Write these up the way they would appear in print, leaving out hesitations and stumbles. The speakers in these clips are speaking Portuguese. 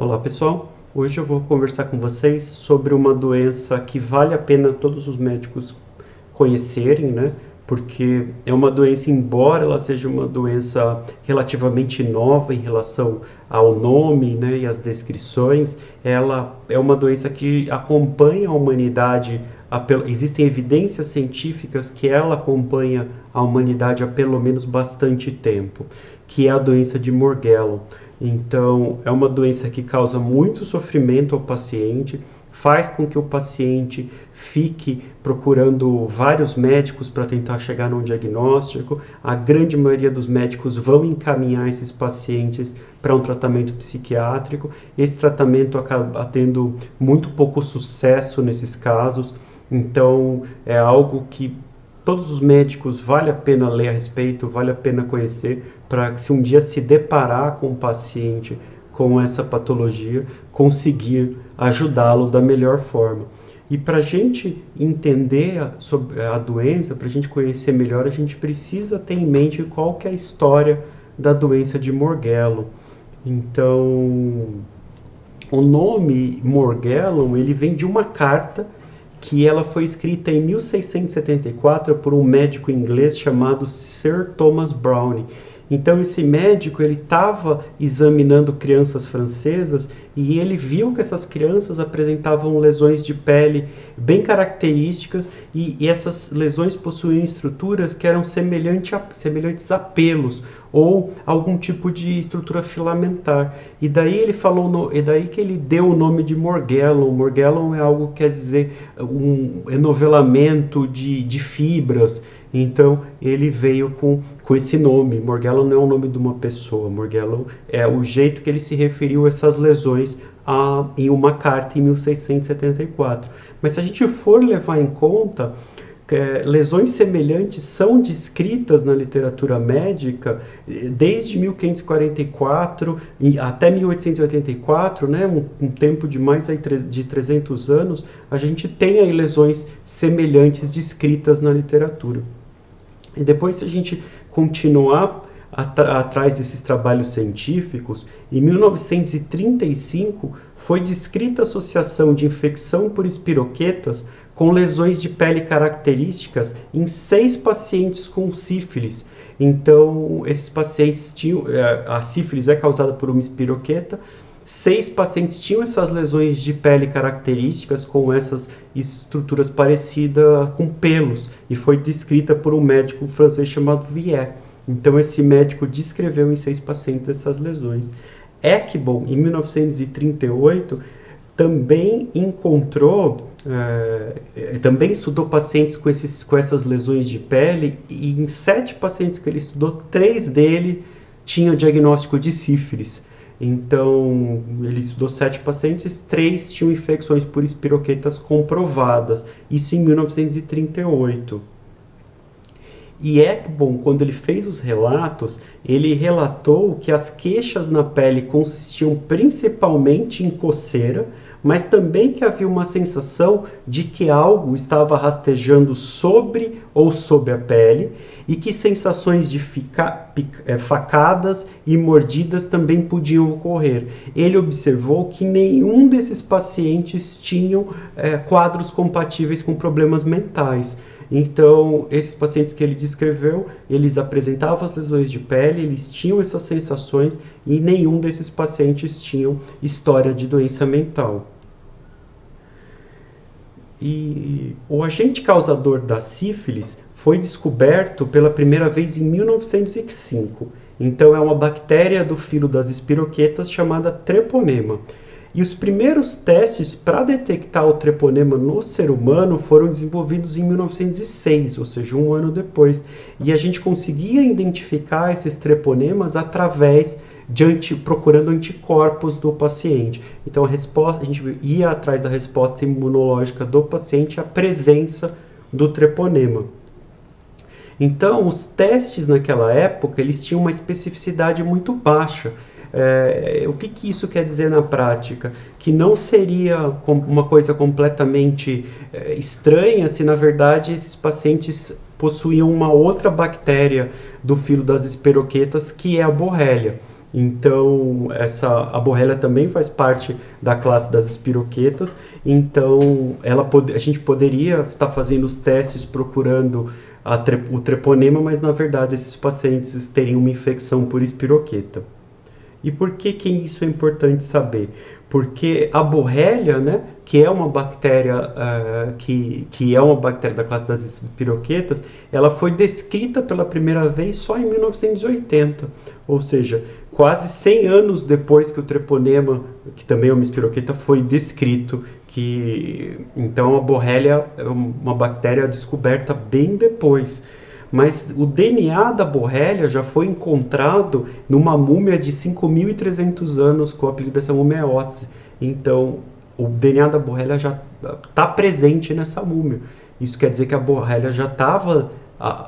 Olá pessoal, hoje eu vou conversar com vocês sobre uma doença que vale a pena todos os médicos conhecerem, né? Porque é uma doença, embora ela seja uma doença relativamente nova em relação ao nome, né, e às descrições, ela é uma doença que acompanha a humanidade, existem evidências científicas que ela acompanha a humanidade há pelo menos bastante tempo, que é a doença de Morgellon. Então, é uma doença que causa muito sofrimento ao paciente, faz com que o paciente fique procurando vários médicos para tentar chegar num diagnóstico. A grande maioria dos médicos vão encaminhar esses pacientes para um tratamento psiquiátrico. Esse tratamento acaba tendo muito pouco sucesso nesses casos. Então, é algo que todos os médicos vale a pena ler a respeito, vale a pena conhecer, para que se um dia se deparar com um paciente com essa patologia, conseguir ajudá-lo da melhor forma. E para a gente entender sobre a doença, para a gente conhecer melhor, a gente precisa ter em mente qual que é a história da doença de Morgellon. Então, o nome Morgellon, ele vem de uma carta que ela foi escrita em 1674 por um médico inglês chamado Sir Thomas Browne. Então esse médico, ele estava examinando crianças francesas e ele viu que essas crianças apresentavam lesões de pele bem características e essas lesões possuíam estruturas que eram semelhantes a pelos ou algum tipo de estrutura filamentar. E daí ele falou, e daí que ele deu o nome de Morgellon. Morgellon é algo que quer dizer um enovelamento de fibras. Então ele veio com esse nome. Morgellon não é o nome de uma pessoa. Morgellon é o jeito que ele se referiu a essas lesões em uma carta em 1674. Mas se a gente for levar em conta lesões semelhantes são descritas na literatura médica desde 1544 até 1884, né, um tempo de mais de 300 anos, a gente tem aí lesões semelhantes descritas na literatura. E depois, se a gente continuar atrás desses trabalhos científicos, em 1935 foi descrita a associação de infecção por espiroquetas com lesões de pele características em 6 pacientes com sífilis. Então, esses pacientes tinham, a sífilis é causada por uma espiroqueta, 6 pacientes tinham essas lesões de pele características com essas estruturas parecidas com pelos, e foi descrita por um médico francês chamado Vier. Então esse médico descreveu em 6 pacientes essas lesões. Ekbom, em 1938, também também estudou pacientes com essas lesões de pele, e em 7 pacientes que ele estudou, 3 dele tinham diagnóstico de sífilis. Então, ele estudou 7 pacientes, 3 tinham infecções por espiroquetas comprovadas, isso em 1938. E Ekbom, quando ele fez os relatos, ele relatou que as queixas na pele consistiam principalmente em coceira, mas também que havia uma sensação de que algo estava rastejando sobre ou sob a pele, e que sensações de facadas e mordidas também podiam ocorrer. Ele observou que nenhum desses pacientes tinham quadros compatíveis com problemas mentais. Então, esses pacientes que ele descreveu, eles apresentavam as lesões de pele, eles tinham essas sensações, e nenhum desses pacientes tinham história de doença mental. E o agente causador da sífilis foi descoberto pela primeira vez em 1905. Então, é uma bactéria do filo das espiroquetas chamada treponema. E os primeiros testes para detectar o treponema no ser humano foram desenvolvidos em 1906, ou seja, um ano depois. E a gente conseguia identificar esses treponemas através procurando anticorpos do paciente. Então a gente ia atrás da resposta imunológica do paciente à presença do treponema. Então os testes naquela época eles tinham uma especificidade muito baixa. O que isso quer dizer na prática? Que não seria uma coisa completamente estranha se na verdade esses pacientes possuíam uma outra bactéria do filo das espiroquetas, que é a Borrelia. Então, a borrélia também faz parte da classe das espiroquetas. Então, a gente poderia estar fazendo os testes procurando o treponema, mas na verdade esses pacientes teriam uma infecção por espiroqueta. E por que isso é importante saber? Porque a borrélia, né, que é uma bactéria que é uma bactéria da classe das espiroquetas, ela foi descrita pela primeira vez só em 1980, ou seja, quase 100 anos depois que o treponema, que também é uma espiroqueta, foi descrito. Então a borrélia é uma bactéria descoberta bem depois. Mas o DNA da borrélia já foi encontrado numa múmia de 5.300 anos, com o apelido dessa múmia é Otzi. Então, o DNA da borrélia já está presente nessa múmia. Isso quer dizer que a borrélia já estava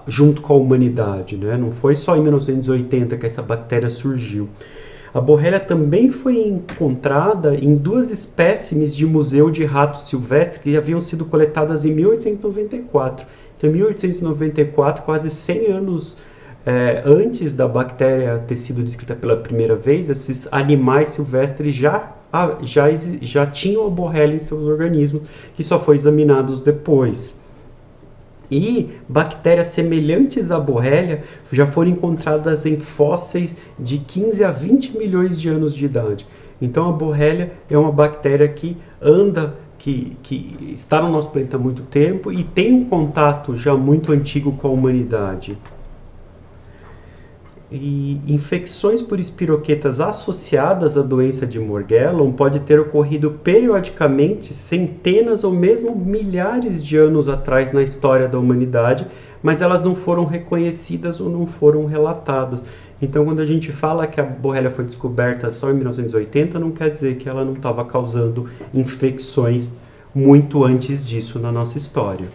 junto com a humanidade, né? Não foi só em 1980 que essa bactéria surgiu. A borrélia também foi encontrada em 2 espécimes de museu de ratos silvestres que haviam sido coletadas em 1894. Então, em 1894, quase 100 anos antes da bactéria ter sido descrita pela primeira vez, esses animais silvestres já tinham a borrélia em seus organismos, que só foi examinados depois. E bactérias semelhantes à borrélia já foram encontradas em fósseis de 15 a 20 milhões de anos de idade. Então a borrélia é uma bactéria que está no nosso planeta há muito tempo e tem um contato já muito antigo com a humanidade. E infecções por espiroquetas associadas à doença de Morgellon pode ter ocorrido periodicamente centenas ou mesmo milhares de anos atrás na história da humanidade, mas elas não foram reconhecidas ou não foram relatadas. Então, quando a gente fala que a borrélia foi descoberta só em 1980, não quer dizer que ela não estava causando infecções muito antes disso na nossa história.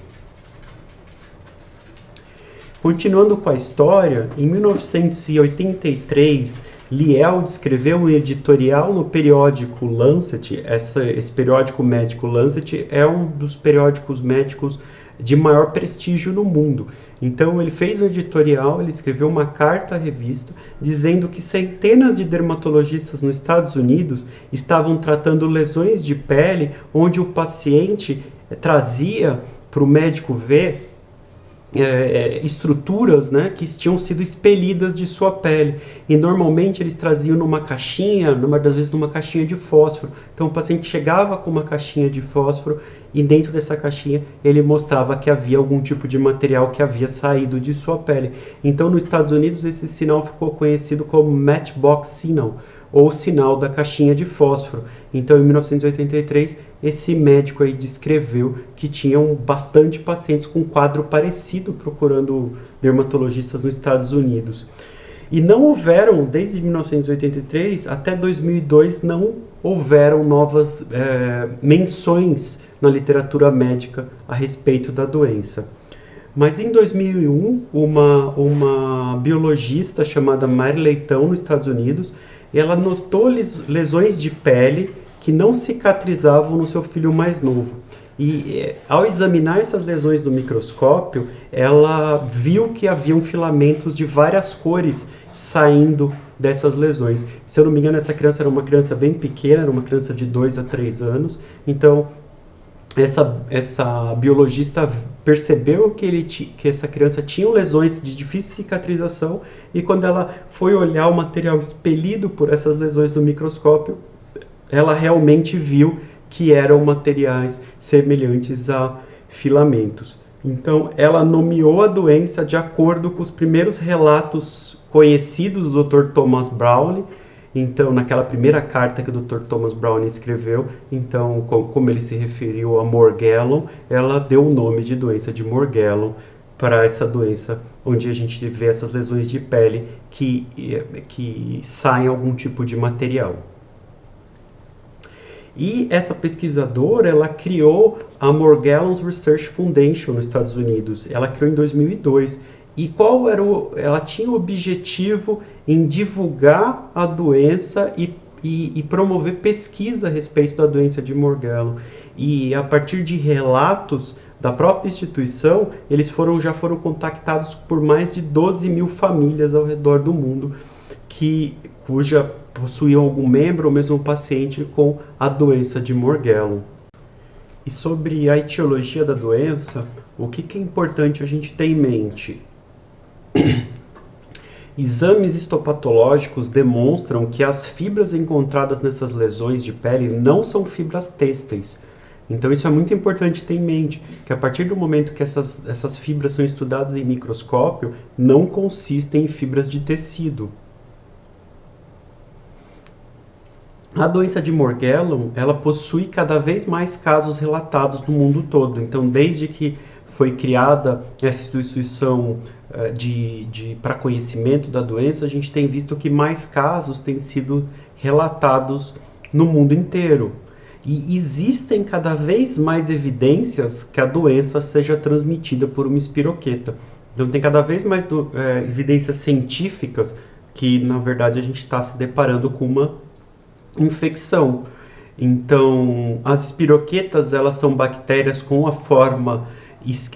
Continuando com a história, em 1983, Lield escreveu um editorial no periódico Lancet. Esse periódico médico Lancet é um dos periódicos médicos de maior prestígio no mundo. Então ele fez um editorial, ele escreveu uma carta à revista dizendo que centenas de dermatologistas nos Estados Unidos estavam tratando lesões de pele onde o paciente trazia para o médico ver estruturas, né, que tinham sido expelidas de sua pele, e normalmente eles traziam numa caixinha, das vezes numa caixinha de fósforo. Então o paciente chegava com uma caixinha de fósforo e dentro dessa caixinha ele mostrava que havia algum tipo de material que havia saído de sua pele. Então nos Estados Unidos esse sinal ficou conhecido como Matchbox Signal, ou sinal da caixinha de fósforo. Então, em 1983, esse médico aí descreveu que tinham bastante pacientes com quadro parecido procurando dermatologistas nos Estados Unidos. E não houveram, desde 1983 até 2002, não houveram novas menções na literatura médica a respeito da doença. Mas em 2001, uma biologista chamada Mary Leitão, nos Estados Unidos, ela notou lesões de pele que não cicatrizavam no seu filho mais novo. E ao examinar essas lesões no microscópio, ela viu que haviam filamentos de várias cores saindo dessas lesões. Se eu não me engano, essa criança era uma criança bem pequena, era uma criança de 2 a 3 anos. Então, essa biologista percebeu que essa criança tinha lesões de difícil cicatrização, e quando ela foi olhar o material expelido por essas lesões no microscópio, ela realmente viu que eram materiais semelhantes a filamentos. Então, ela nomeou a doença de acordo com os primeiros relatos conhecidos do Dr. Thomas Browne. Então, naquela primeira carta que o Dr. Thomas Browne escreveu, então, como ele se referiu a Morgellon, ela deu o nome de doença de Morgellon para essa doença, onde a gente vê essas lesões de pele que saem algum tipo de material. E essa pesquisadora, ela criou a Morgellons Research Foundation nos Estados Unidos. Ela criou em 2002. E ela tinha o objetivo em divulgar a doença e promover pesquisa a respeito da doença de Morgellon. E a partir de relatos da própria instituição, eles já foram contactados por mais de 12 mil famílias ao redor do mundo cuja possuíam algum membro ou mesmo um paciente com a doença de Morgellon. E sobre a etiologia da doença, o que é importante a gente ter em mente? Exames histopatológicos demonstram que as fibras encontradas nessas lesões de pele não são fibras têxteis. Então isso é muito importante ter em mente, que a partir do momento que essas fibras são estudadas em microscópio, não consistem em fibras de tecido. A doença de Morgellon, ela possui cada vez mais casos relatados no mundo todo. Então, desde que foi criada essa instituição para conhecimento da doença, a gente tem visto que mais casos têm sido relatados no mundo inteiro. E existem cada vez mais evidências que a doença seja transmitida por uma espiroqueta. Então, tem cada vez mais evidências científicas que, na verdade, a gente está se deparando com uma infecção. Então, as espiroquetas, elas são bactérias com a forma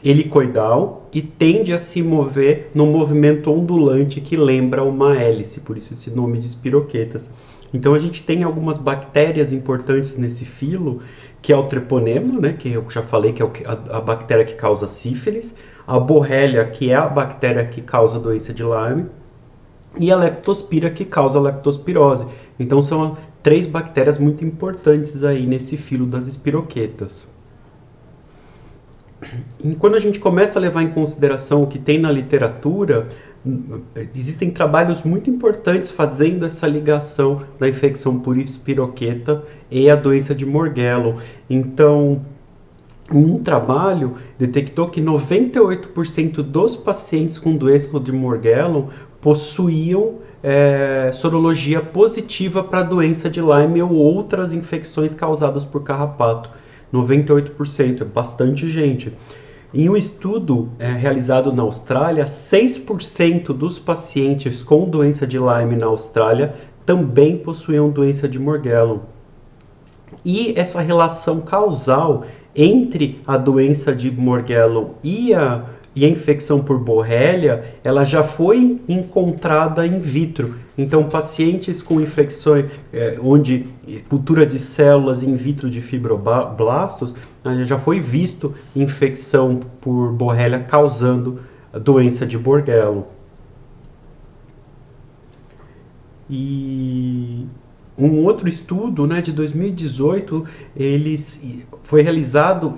helicoidal e tende a se mover num movimento ondulante que lembra uma hélice, por isso esse nome de espiroquetas. Então, a gente tem algumas bactérias importantes nesse filo, que é o treponema, né, que eu já falei que é a bactéria que causa sífilis, a borrelia, que é a bactéria que causa a doença de Lyme, e a leptospira, que causa a leptospirose. Então, são 3 bactérias muito importantes aí nesse filo das espiroquetas. E quando a gente começa a levar em consideração o que tem na literatura, existem trabalhos muito importantes fazendo essa ligação da infecção por espiroqueta e a doença de Morgellon. Então, um trabalho detectou que 98% dos pacientes com doença de Morgellon possuíam sorologia positiva para a doença de Lyme ou outras infecções causadas por carrapato. 98%, é bastante gente. Em um estudo realizado na Austrália, 6% dos pacientes com doença de Lyme na Austrália também possuíam doença de Morgellon. E essa relação causal entre a doença de Morgellon e a infecção por borrelia, ela já foi encontrada in vitro. Então, pacientes com infecções, onde cultura de células in vitro de fibroblastos, já foi visto infecção por borrelia causando a doença de Morgellon. E um outro estudo, né, de 2018, foi realizado,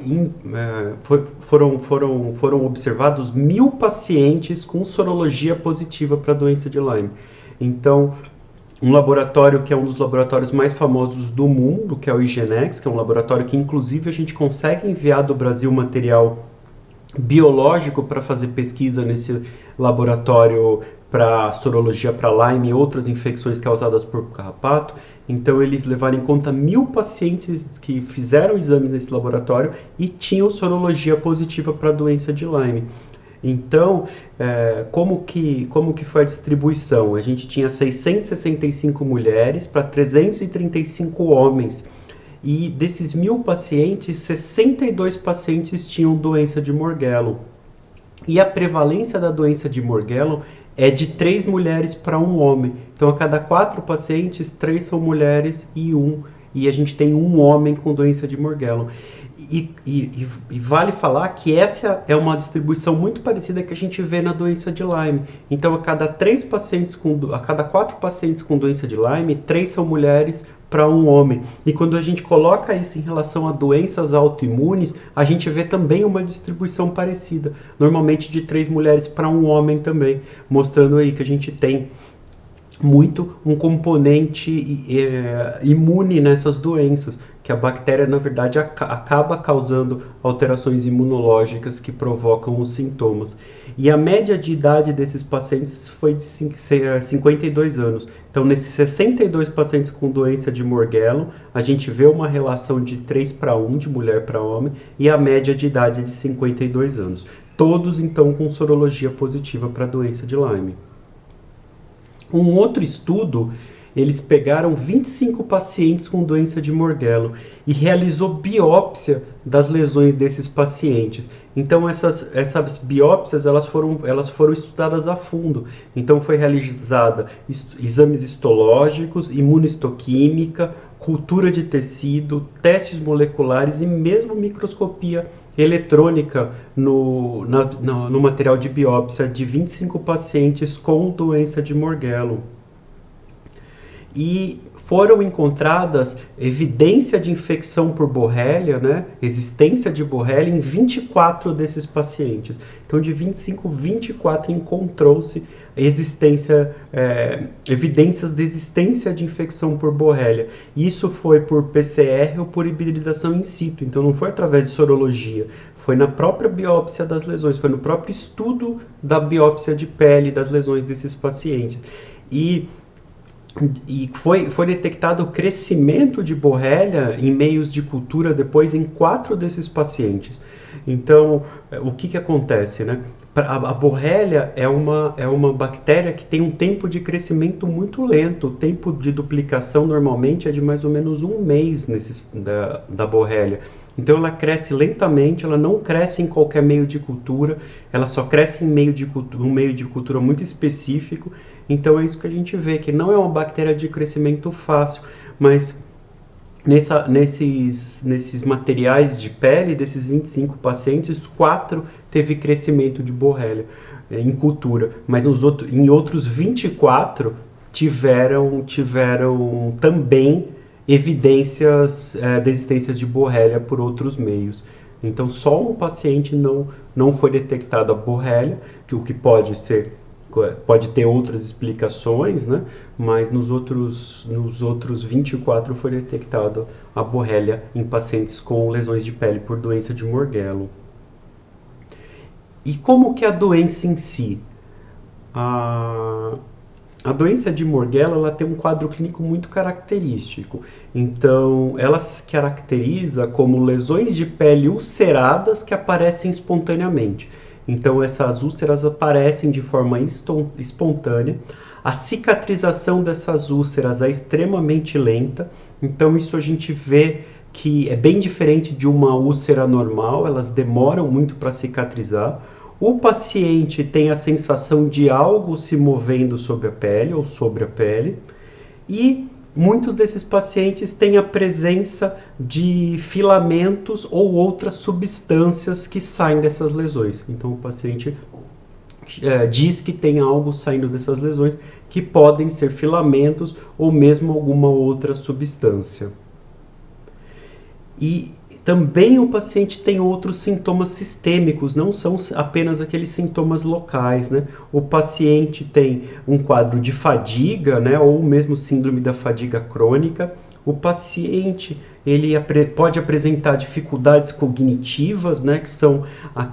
foram observados 1.000 pacientes com sorologia positiva para a doença de Lyme. Então, um laboratório que é um dos laboratórios mais famosos do mundo, que é o IGeneX, que é um laboratório que inclusive a gente consegue enviar do Brasil material biológico para fazer pesquisa nesse laboratório para sorologia para Lyme e outras infecções causadas por carrapato. Então, eles levaram em conta 1.000 pacientes que fizeram exame nesse laboratório e tinham sorologia positiva para a doença de Lyme. Então, como que foi a distribuição? A gente tinha 665 mulheres para 335 homens. E desses 1.000 pacientes, 62 pacientes tinham doença de Morgellon. E a prevalência da doença de Morgellon é de 3 mulheres para 1 homem. Então, a cada 4 pacientes, 3 são mulheres e a gente tem 1 homem com doença de Morgellon. E vale falar que essa é uma distribuição muito parecida que a gente vê na doença de Lyme. Então, a cada 4 pacientes com doença de Lyme, 3 são mulheres para 1 homem. E quando a gente coloca isso em relação a doenças autoimunes, a gente vê também uma distribuição parecida, normalmente de 3 mulheres para 1 homem também, mostrando aí que a gente tem muito um componente imune nessas doenças, que a bactéria, na verdade, acaba causando alterações imunológicas que provocam os sintomas. E a média de idade desses pacientes foi de 52 anos. Então, nesses 62 pacientes com doença de Morgellon, a gente vê uma relação de 3 para 1, de mulher para homem, e a média de idade é de 52 anos. Todos, então, com sorologia positiva para a doença de Lyme. Um outro estudo, eles pegaram 25 pacientes com doença de Morgellon e realizou biópsia das lesões desses pacientes. Então essas biópsias elas foram estudadas a fundo. Então foi realizada exames histológicos, imunistoquímica, cultura de tecido, testes moleculares e mesmo microscopia eletrônica no material de biópsia de 25 pacientes com doença de Morgellon. E foram encontradas evidência de infecção por Borrelia, né? Existência de Borrelia em 24 desses pacientes. Então, de 25, 24 encontrou-se evidências de existência de infecção por Borrelia. Isso foi por PCR ou por hibridização in situ, então não foi através de sorologia, foi na própria biópsia das lesões, foi no próprio estudo da biópsia de pele das lesões desses pacientes. E foi detectado o crescimento de Borrelia em meios de cultura depois em 4 desses pacientes. Então, o que acontece, né? A Borrelia é uma bactéria que tem um tempo de crescimento muito lento. O tempo de duplicação normalmente é de mais ou menos 1 mês da Borrelia. Então ela cresce lentamente, ela não cresce em qualquer meio de cultura, ela só cresce em um meio de cultura muito específico. Então é isso que a gente vê, que não é uma bactéria de crescimento fácil, mas nesses materiais de pele, desses 25 pacientes, 4 teve crescimento de Borrelia em cultura, mas em outros 24 tiveram também evidências de existência de Borrelia por outros meios. Então só um paciente não foi detectada a Borrelia, o que pode ter outras explicações, né? Mas nos outros 24 foi detectada a Borrelia em pacientes com lesões de pele por doença de Morgellon. E como que é a doença em si? A doença de Morgellon ela tem um quadro clínico muito característico. Então, ela se caracteriza como lesões de pele ulceradas que aparecem espontaneamente. Então, essas úlceras aparecem de forma espontânea. A cicatrização dessas úlceras é extremamente lenta. Então, isso a gente vê que é bem diferente de uma úlcera normal. Elas demoram muito para cicatrizar. O paciente tem a sensação de algo se movendo sobre a pele ou sobre a pele. E muitos desses pacientes têm a presença de filamentos ou outras substâncias que saem dessas lesões. Então o paciente diz que tem algo saindo dessas lesões, que podem ser filamentos ou mesmo alguma outra substância. E também o paciente tem outros sintomas sistêmicos, não são apenas aqueles sintomas locais, né? O paciente tem um quadro de fadiga, né? Ou mesmo síndrome da fadiga crônica. O paciente pode apresentar dificuldades cognitivas, né? Que são a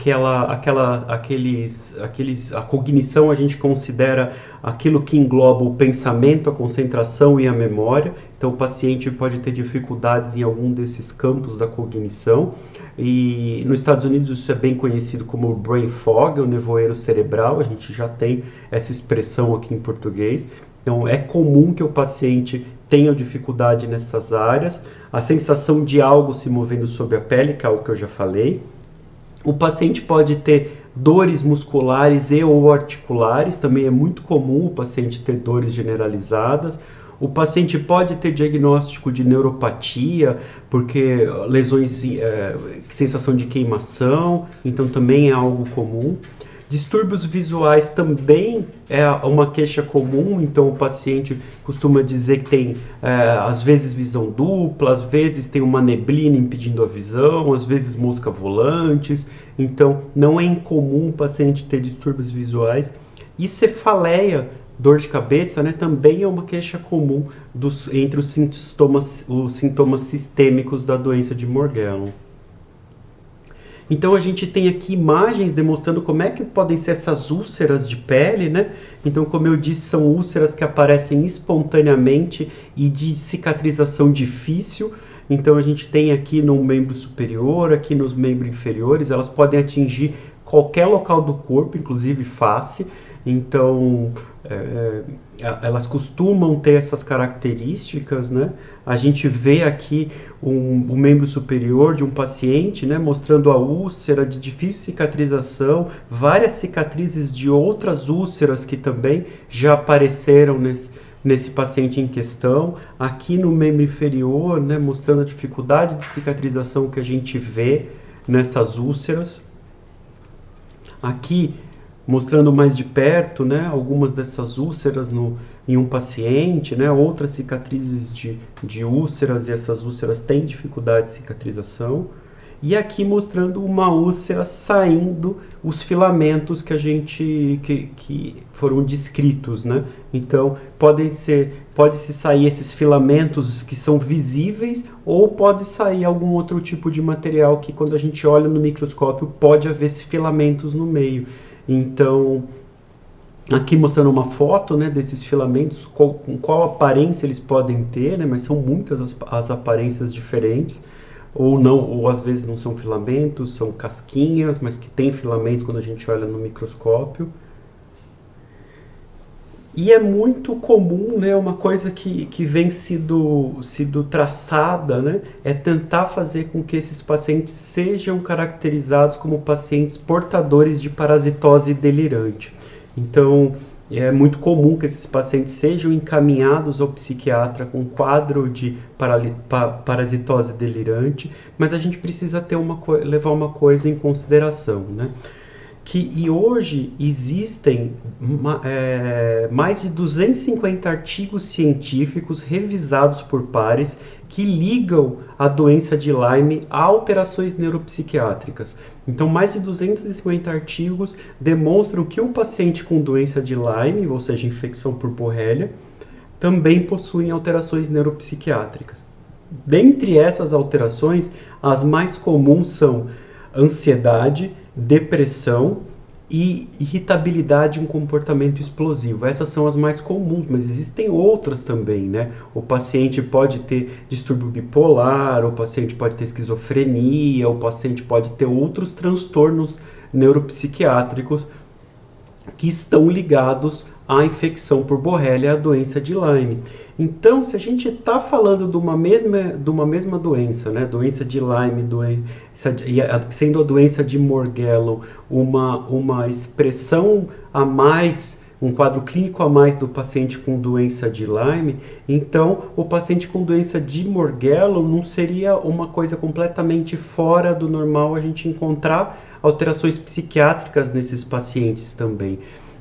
cognição a gente considera aquilo que engloba o pensamento, a concentração e a memória. Então o paciente pode ter dificuldades em algum desses campos da cognição. E nos Estados Unidos isso é bem conhecido como brain fog, o nevoeiro cerebral. A gente já tem essa expressão aqui em português. Então é comum que o paciente tenha dificuldade nessas áreas, a sensação de algo se movendo sobre a pele, que é algo que eu já falei. O paciente pode ter dores musculares e ou articulares, também é muito comum o paciente ter dores generalizadas. O paciente pode ter diagnóstico de neuropatia, porque lesões, sensação de queimação, então também é algo comum. Distúrbios visuais também é uma queixa comum, então o paciente costuma dizer que tem, às vezes, visão dupla, às vezes tem uma neblina impedindo a visão, às vezes mosca volantes, então não é incomum o paciente ter distúrbios visuais. E cefaleia, dor de cabeça, né, também é uma queixa comum entre os sintomas sistêmicos da doença de Morgellon. Então a gente tem aqui imagens demonstrando como é que podem ser essas úlceras de pele, né? Então, como eu disse, são úlceras que aparecem espontaneamente e de cicatrização difícil. Então a gente tem aqui no membro superior, aqui nos membros inferiores, elas podem atingir qualquer local do corpo, inclusive face. Então, elas costumam ter essas características, né? A gente vê aqui um membro superior de um paciente, né, mostrando a úlcera de difícil cicatrização, várias cicatrizes de outras úlceras que também já apareceram nesse paciente em questão. Aqui no membro inferior, né, mostrando a dificuldade de cicatrização que a gente vê nessas úlceras. Aqui mostrando mais de perto, né, algumas dessas úlceras em um paciente, né, outras cicatrizes de úlceras, e essas úlceras têm dificuldade de cicatrização. E aqui mostrando uma úlcera saindo os filamentos que foram descritos, né? Então, pode-se sair esses filamentos que são visíveis, ou pode sair algum outro tipo de material que, quando a gente olha no microscópio, pode haver esses filamentos no meio. Então, aqui mostrando uma foto, né, desses filamentos, com qual aparência eles podem ter, né, mas são muitas as aparências diferentes, ou não, ou às vezes não são filamentos, são casquinhas, mas que tem filamentos quando a gente olha no microscópio. E é muito comum, né, uma coisa que vem sido traçada, né, é tentar fazer com que esses pacientes sejam caracterizados como pacientes portadores de parasitose delirante. Então, é muito comum que esses pacientes sejam encaminhados ao psiquiatra com quadro de parasitose delirante, mas a gente precisa levar uma coisa em consideração, né? E hoje existem mais de 250 artigos científicos revisados por pares que ligam a doença de Lyme a alterações neuropsiquiátricas. Então, mais de 250 artigos demonstram que o paciente com doença de Lyme, ou seja, infecção por Borrelia, também possuem alterações neuropsiquiátricas. Dentre essas alterações, as mais comuns são ansiedade, depressão e irritabilidade em comportamento explosivo. Essas são as mais comuns, mas existem outras também, né? O paciente pode ter distúrbio bipolar, o paciente pode ter esquizofrenia, o paciente pode ter outros transtornos neuropsiquiátricos que estão ligados à infecção por Borrelia, a doença de Lyme. Então, se a gente está falando de uma mesma doença, né, doença de Lyme, sendo a doença de Morgellon uma expressão a mais, um quadro clínico a mais do paciente com doença de Lyme, então o paciente com doença de Morgellon não seria uma coisa completamente fora do normal a gente encontrar alterações psiquiátricas nesses pacientes também.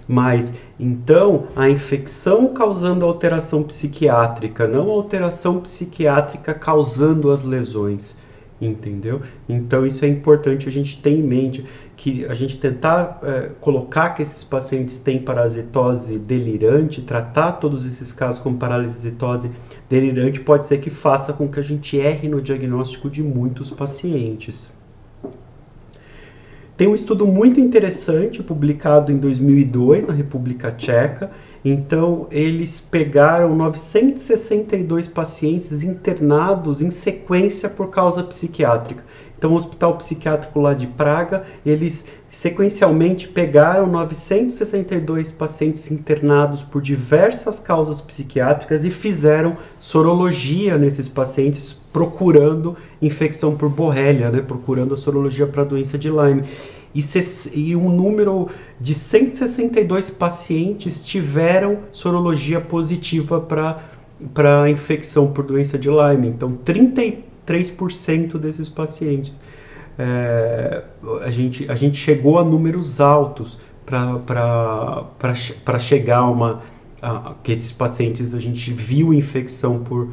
Mas, então, a infecção causando alteração psiquiátrica, não a alteração psiquiátrica causando as lesões, entendeu? Então, isso é importante a gente ter em mente, que a gente tentar colocar que esses pacientes têm parasitose delirante, tratar todos esses casos com parasitose delirante, pode ser que faça com que a gente erre no diagnóstico de muitos pacientes. Tem um estudo muito interessante, publicado em 2002, na República Tcheca. Então, eles pegaram 962 pacientes internados em sequência por causa psiquiátrica. Então, o Hospital Psiquiátrico lá de Praga, eles sequencialmente pegaram 962 pacientes internados por diversas causas psiquiátricas e fizeram sorologia nesses pacientes, procurando infecção por Borrelia, né? Procurando a sorologia para a doença de Lyme. E um número de 162 pacientes tiveram sorologia positiva para a infecção por doença de Lyme. Então, 33% desses pacientes. A gente chegou a números altos para chegar que esses pacientes a gente viu infecção por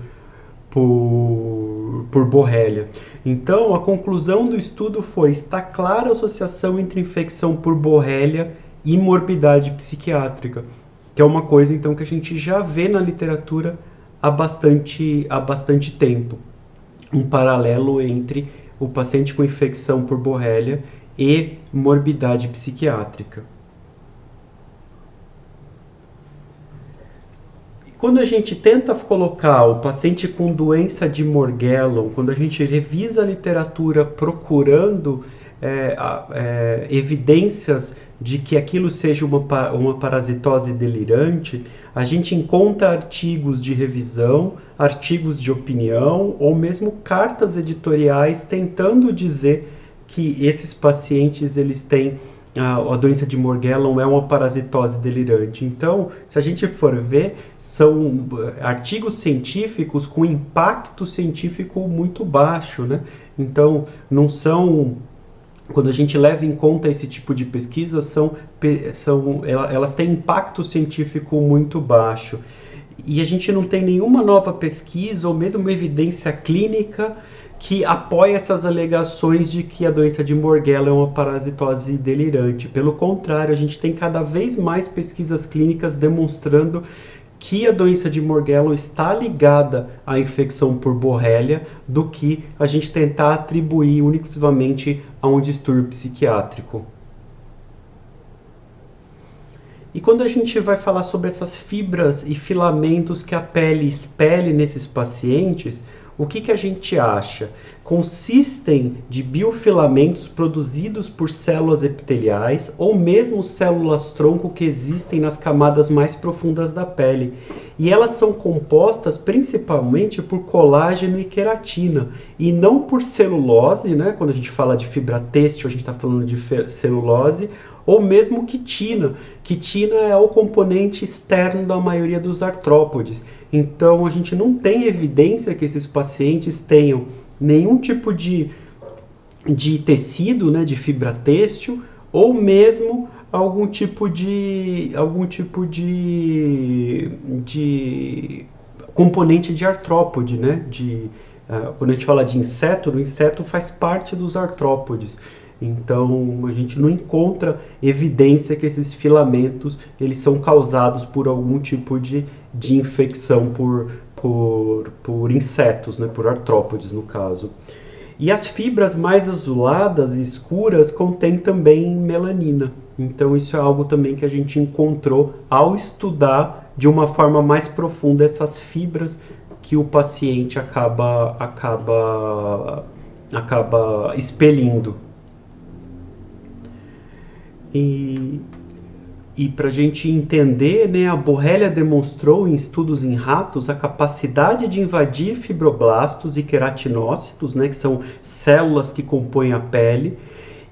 Borrelia. Então, a conclusão do estudo foi: está clara a associação entre infecção por Borrelia e morbidade psiquiátrica, que é uma coisa então que a gente já vê na literatura há bastante tempo. Um paralelo entre o paciente com infecção por Borrelia e morbidade psiquiátrica. Quando a gente tenta colocar o paciente com doença de Morgellon, quando a gente revisa a literatura procurando evidências de que aquilo seja uma parasitose delirante, a gente encontra artigos de revisão, artigos de opinião ou mesmo cartas editoriais tentando dizer que esses pacientes eles têm a doença de Morgellon é uma parasitose delirante. Então, se a gente for ver, são artigos científicos com impacto científico muito baixo, né? Então, não são... Quando a gente leva em conta esse tipo de pesquisa, elas têm impacto científico muito baixo. E a gente não tem nenhuma nova pesquisa ou mesmo uma evidência clínica que apoia essas alegações de que a doença de Morgellon é uma parasitose delirante. Pelo contrário, a gente tem cada vez mais pesquisas clínicas demonstrando que a doença de Morgellon está ligada à infecção por Borrelia do que a gente tentar atribuir unicamente a um distúrbio psiquiátrico. E quando a gente vai falar sobre essas fibras e filamentos que a pele expele nesses pacientes, o que a gente acha? Consistem de biofilamentos produzidos por células epiteliais ou mesmo células-tronco que existem nas camadas mais profundas da pele. E elas são compostas principalmente por colágeno e queratina, e não por celulose, né? Quando a gente fala de fibra têxtil, a gente está falando de celulose, ou mesmo quitina. Quitina é o componente externo da maioria dos artrópodes. Então, a gente não tem evidência que esses pacientes tenham nenhum tipo de tecido, né, de fibra têxtil, ou mesmo algum tipo de componente de artrópode, né? Quando a gente fala de inseto, o inseto faz parte dos artrópodes. Então, a gente não encontra evidência que esses filamentos eles são causados por algum tipo de infecção por insetos, né, por artrópodes no caso. E as fibras mais azuladas e escuras contêm também melanina. Então, isso é algo também que a gente encontrou ao estudar de uma forma mais profunda essas fibras que o paciente acaba expelindo. E para a gente entender, né, a Borrelia demonstrou em estudos em ratos a capacidade de invadir fibroblastos e queratinócitos, né, que são células que compõem a pele,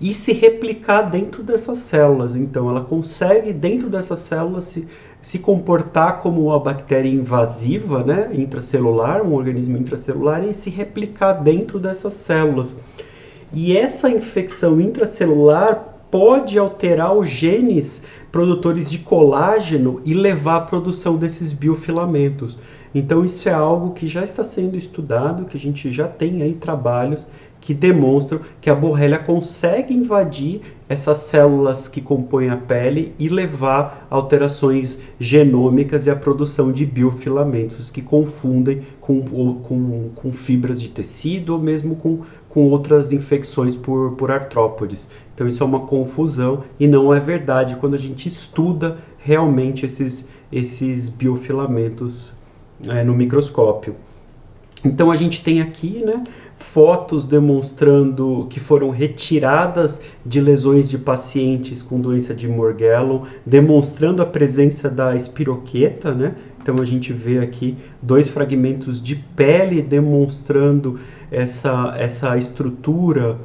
e se replicar dentro dessas células. Então, ela consegue, dentro dessas células, se comportar como uma bactéria invasiva, né, intracelular, um organismo intracelular, e se replicar dentro dessas células. E essa infecção intracelular pode alterar os genes produtores de colágeno e levar à produção desses biofilamentos. Então isso é algo que já está sendo estudado, que a gente já tem aí trabalhos que demonstram que a Borrelia consegue invadir essas células que compõem a pele e levar alterações genômicas e a produção de biofilamentos que confundem com fibras de tecido ou mesmo com outras infecções por artrópodes. Então isso é uma confusão e não é verdade quando a gente estuda realmente esses biofilamentos no microscópio. Então a gente tem aqui, né, fotos demonstrando que foram retiradas de lesões de pacientes com doença de Morgellon, demonstrando a presença da espiroqueta, né? Então a gente vê aqui 2 fragmentos de pele demonstrando essa estrutura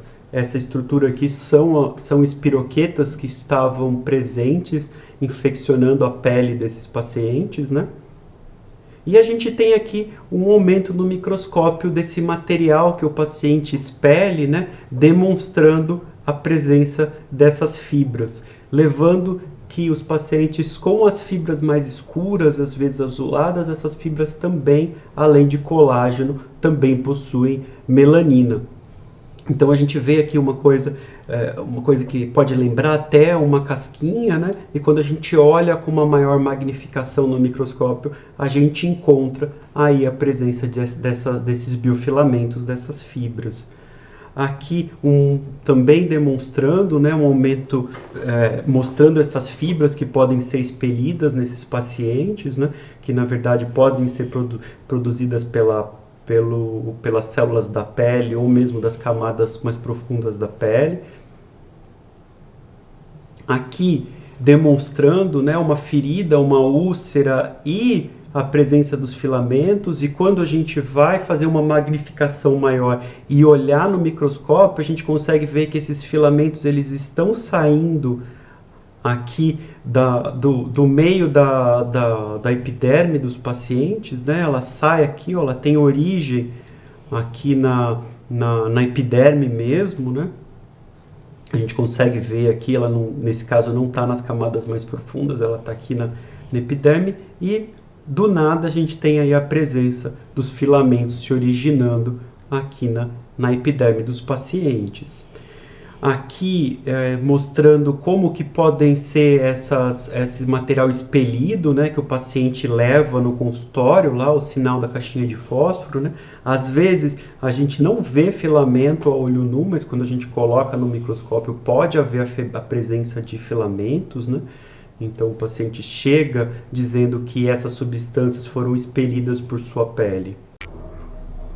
aqui são espiroquetas que estavam presentes, infeccionando a pele desses pacientes, né? E a gente tem aqui um aumento no microscópio desse material que o paciente expele, né, demonstrando a presença dessas fibras, levando que os pacientes com as fibras mais escuras, às vezes azuladas, essas fibras também, além de colágeno, também possuem melanina. Então a gente vê aqui uma coisa que pode lembrar até uma casquinha, né? E quando a gente olha com uma maior magnificação no microscópio, a gente encontra aí a presença desses biofilamentos, dessas fibras. Aqui também demonstrando, né, um aumento, mostrando essas fibras que podem ser expelidas nesses pacientes, né, que na verdade podem ser produzidas pelas células da pele ou mesmo das camadas mais profundas da pele. Aqui demonstrando, né, uma ferida, uma úlcera e a presença dos filamentos, e quando a gente vai fazer uma magnificação maior e olhar no microscópio, a gente consegue ver que esses filamentos eles estão saindo aqui do meio da epiderme dos pacientes, né? Ela sai aqui, ó, ela tem origem aqui na epiderme mesmo, né? A gente consegue ver aqui, ela não, nesse caso não está nas camadas mais profundas, ela está aqui na epiderme, e do nada a gente tem aí a presença dos filamentos se originando aqui na epiderme dos pacientes. Aqui mostrando como que podem ser esse material expelido, né, que o paciente leva no consultório, lá o sinal da caixinha de fósforo, né? Às vezes a gente não vê filamento a olho nu, mas quando a gente coloca no microscópio pode haver a presença de filamentos, né? Então o paciente chega dizendo que essas substâncias foram expelidas por sua pele.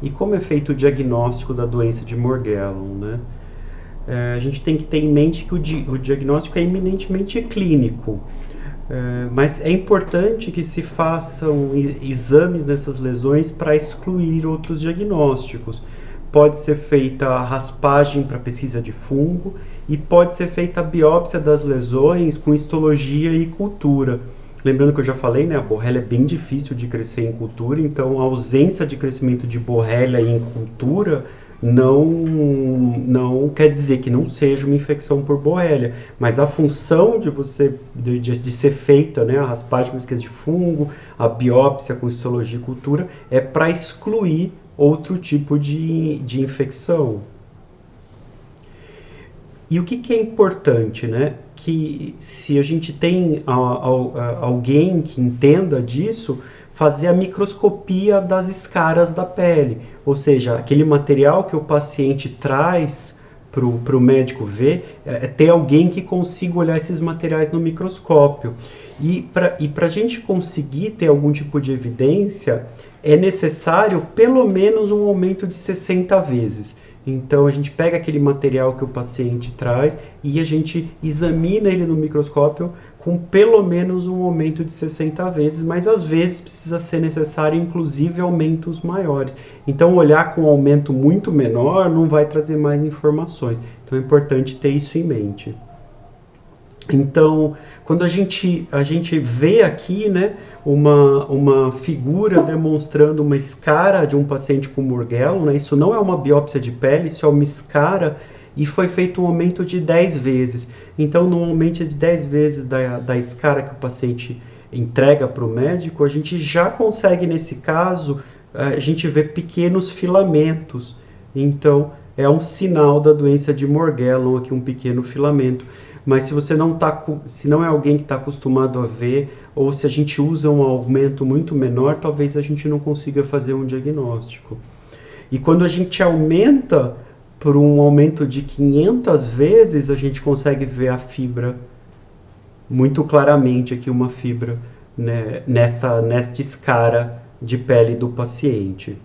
E como é feito o diagnóstico da doença de Morgellon, né? A gente tem que ter em mente que o diagnóstico é eminentemente clínico, mas é importante que se façam exames nessas lesões para excluir outros diagnósticos. Pode ser feita a raspagem para pesquisa de fungo e pode ser feita a biópsia das lesões com histologia e cultura. Lembrando que eu já falei, né, a borrélia é bem difícil de crescer em cultura, então a ausência de crescimento de borrélia em cultura não quer dizer que não seja uma infecção por borrélia, mas a função de ser feita, né, a raspagem com pesquisa de fungo, a biópsia com histologia e cultura, é para excluir outro tipo de infecção. E o que é importante, né? Que se a gente tem alguém que entenda disso, fazer a microscopia das escaras da pele, ou seja, aquele material que o paciente traz para o médico ver, ter alguém que consiga olhar esses materiais no microscópio. E para a gente conseguir ter algum tipo de evidência, é necessário pelo menos um aumento de 60 vezes. Então a gente pega aquele material que o paciente traz e a gente examina ele no microscópio com pelo menos um aumento de 60 vezes, mas às vezes precisa ser necessário inclusive aumentos maiores. Então olhar com um aumento muito menor não vai trazer mais informações. Então é importante ter isso em mente. Então, quando a gente vê aqui, né, uma figura demonstrando uma escara de um paciente com Morgellon, né, isso não é uma biópsia de pele, isso é uma escara, e foi feito um aumento de 10 vezes. Então, no aumento de 10 vezes da escara que o paciente entrega para o médico, a gente já consegue, nesse caso, a gente vê pequenos filamentos. Então, é um sinal da doença de Morgellon, aqui um pequeno filamento. Mas se você se não é alguém que está acostumado a ver, ou se a gente usa um aumento muito menor, talvez a gente não consiga fazer um diagnóstico. E quando a gente aumenta por um aumento de 500 vezes, a gente consegue ver a fibra muito claramente aqui, uma fibra, né, nesta escara de pele do paciente.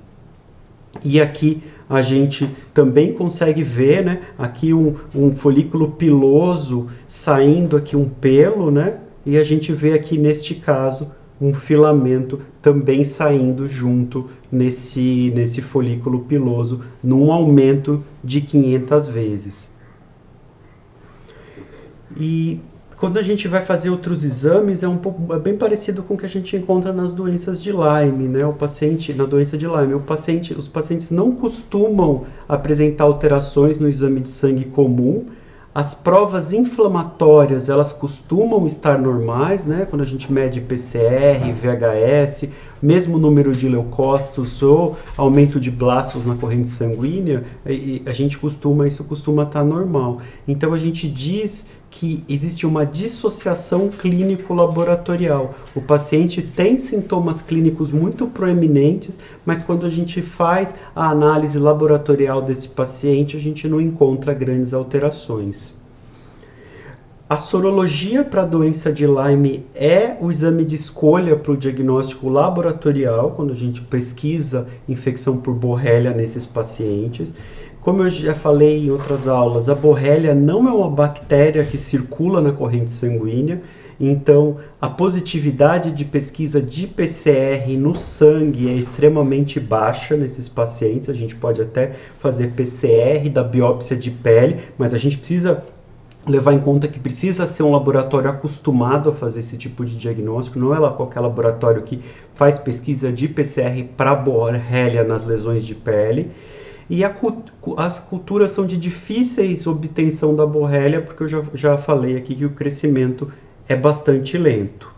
E aqui a gente também consegue ver, né, aqui um folículo piloso saindo aqui um pelo, né, e a gente vê aqui neste caso um filamento também saindo junto nesse folículo piloso, num aumento de 500 vezes. E quando a gente vai fazer outros exames, é bem parecido com o que a gente encontra nas doenças de Lyme, né? Na doença de Lyme, os pacientes não costumam apresentar alterações no exame de sangue comum. As provas inflamatórias, elas costumam estar normais, né? Quando a gente mede PCR, VHS, mesmo número de leucócitos ou aumento de blastos na corrente sanguínea, isso costuma estar normal. Então a gente diz que existe uma dissociação clínico-laboratorial. O paciente tem sintomas clínicos muito proeminentes, mas quando a gente faz a análise laboratorial desse paciente, a gente não encontra grandes alterações. A sorologia para a doença de Lyme é o exame de escolha para o diagnóstico laboratorial, quando a gente pesquisa infecção por borrélia nesses pacientes. Como eu já falei em outras aulas, a Borrelia não é uma bactéria que circula na corrente sanguínea, então a positividade de pesquisa de PCR no sangue é extremamente baixa nesses pacientes. A gente pode até fazer PCR da biópsia de pele, mas a gente precisa levar em conta que precisa ser um laboratório acostumado a fazer esse tipo de diagnóstico, não é lá qualquer laboratório que faz pesquisa de PCR para Borrelia nas lesões de pele. E as culturas são de difíceis obtenção da Borrelia, porque eu já falei aqui que o crescimento é bastante lento.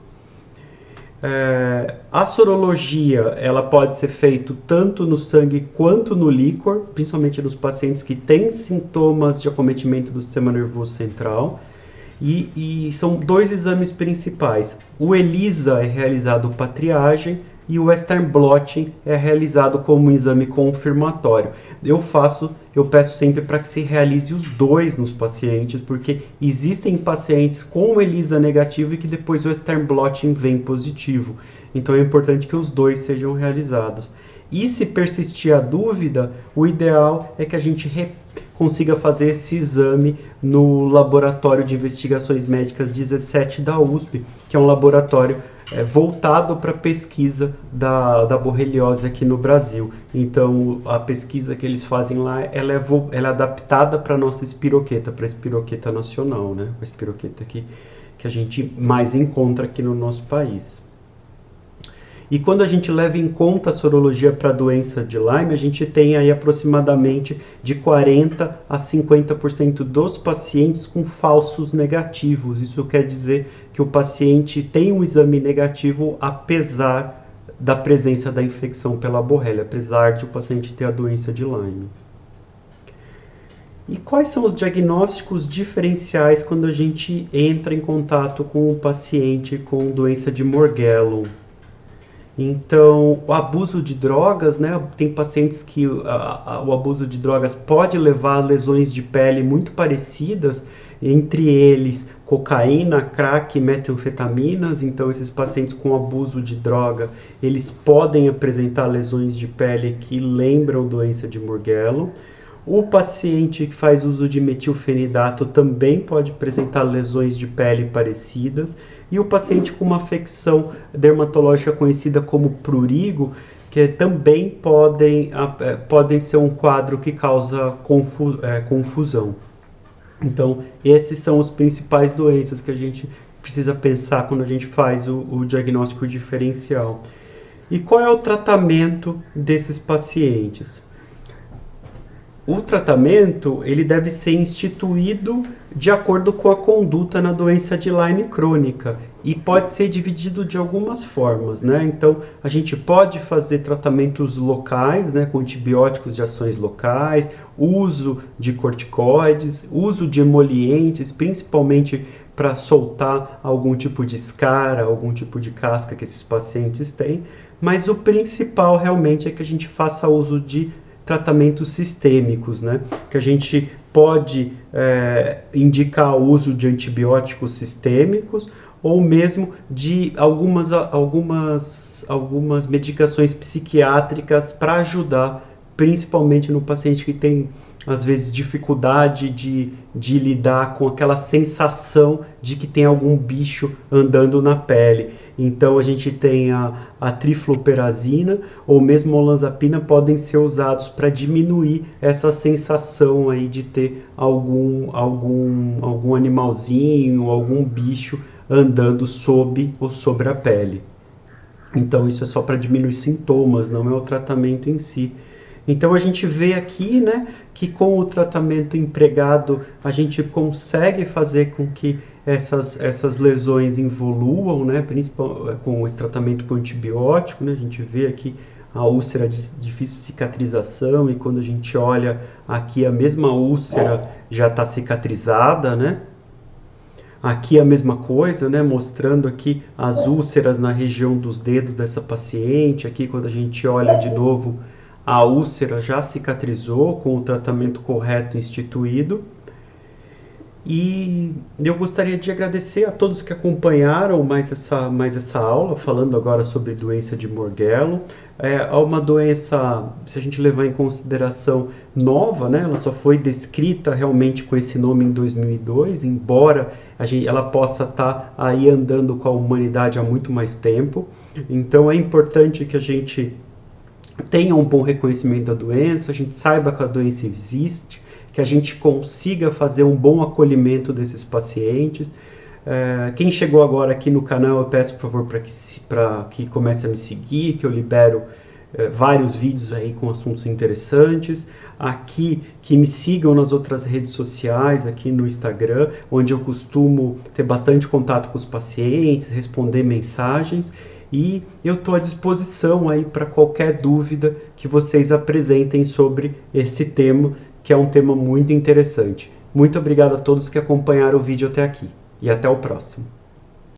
A sorologia ela pode ser feita tanto no sangue quanto no líquor, principalmente nos pacientes que têm sintomas de acometimento do sistema nervoso central. E são dois exames principais. O ELISA é realizado para triagem e o Western blotting é realizado como um exame confirmatório. Eu peço sempre para que se realize os dois nos pacientes, porque existem pacientes com ELISA negativo e que depois o Western blotting vem positivo. Então é importante que os dois sejam realizados. E se persistir a dúvida, o ideal é que a gente consiga fazer esse exame no Laboratório de Investigações Médicas 17 da USP, que é um laboratório voltado para a pesquisa da borreliose aqui no Brasil. Então, a pesquisa que eles fazem lá, ela é adaptada para a nossa espiroqueta, para a espiroqueta nacional, né? A espiroqueta que a gente mais encontra aqui no nosso país. E quando a gente leva em conta a sorologia para a doença de Lyme, a gente tem aí aproximadamente de 40% a 50% dos pacientes com falsos negativos. Isso quer dizer que o paciente tem um exame negativo apesar da presença da infecção pela Borrelia, apesar de o paciente ter a doença de Lyme. E quais são os diagnósticos diferenciais quando a gente entra em contato com o paciente com doença de Morgellon? Então, o abuso de drogas, né? Tem pacientes que o abuso de drogas pode levar a lesões de pele muito parecidas, entre eles cocaína, crack e metanfetaminas. Então, esses pacientes com abuso de droga, eles podem apresentar lesões de pele que lembram doença de Morgellon. O paciente que faz uso de metilfenidato também pode apresentar lesões de pele parecidas. E o paciente com uma afecção dermatológica conhecida como prurigo, que também podem ser um quadro que causa confusão. Então, esses são os principais doenças que a gente precisa pensar quando a gente faz o diagnóstico diferencial. E qual é o tratamento desses pacientes? O tratamento ele deve ser instituído de acordo com a conduta na doença de Lyme crônica e pode ser dividido de algumas formas, né? Então, a gente pode fazer tratamentos locais, né, com antibióticos de ações locais, uso de corticoides, uso de emolientes, principalmente para soltar algum tipo de escara, algum tipo de casca que esses pacientes têm, mas o principal realmente é que a gente faça uso de tratamentos sistêmicos, né? Que a gente pode indicar o uso de antibióticos sistêmicos ou mesmo de algumas medicações psiquiátricas para ajudar, principalmente no paciente que tem, às vezes, dificuldade de lidar com aquela sensação de que tem algum bicho andando na pele. Então, a gente tem a trifluperazina ou mesmo a olanzapina podem ser usados para diminuir essa sensação aí de ter algum animalzinho, algum bicho andando sob ou sobre a pele. Então, isso é só para diminuir sintomas, não é o tratamento em si. Então, a gente vê aqui, né, que com o tratamento empregado, a gente consegue fazer com que essas lesões evoluam, né, principalmente com esse tratamento com antibiótico, né, a gente vê aqui a úlcera de difícil cicatrização e quando a gente olha aqui a mesma úlcera já está cicatrizada, né. Aqui a mesma coisa, né, mostrando aqui as úlceras na região dos dedos dessa paciente, aqui quando a gente olha de novo a úlcera já cicatrizou com o tratamento correto instituído. E eu gostaria de agradecer a todos que acompanharam mais essa aula, falando agora sobre doença de Morgellon. É uma doença, se a gente levar em consideração, nova, né? Ela só foi descrita realmente com esse nome em 2002, embora ela possa estar aí andando com a humanidade há muito mais tempo. Então é importante que a gente tenha um bom reconhecimento da doença, a gente saiba que a doença existe, que a gente consiga fazer um bom acolhimento desses pacientes. Quem chegou agora aqui no canal, eu peço por favor para que comece a me seguir, que eu libero vários vídeos aí com assuntos interessantes. Aqui, que me sigam nas outras redes sociais, aqui no Instagram, onde eu costumo ter bastante contato com os pacientes, responder mensagens. E eu estou à disposição aí para qualquer dúvida que vocês apresentem sobre esse tema, que é um tema muito interessante. Muito obrigado a todos que acompanharam o vídeo até aqui e até o próximo.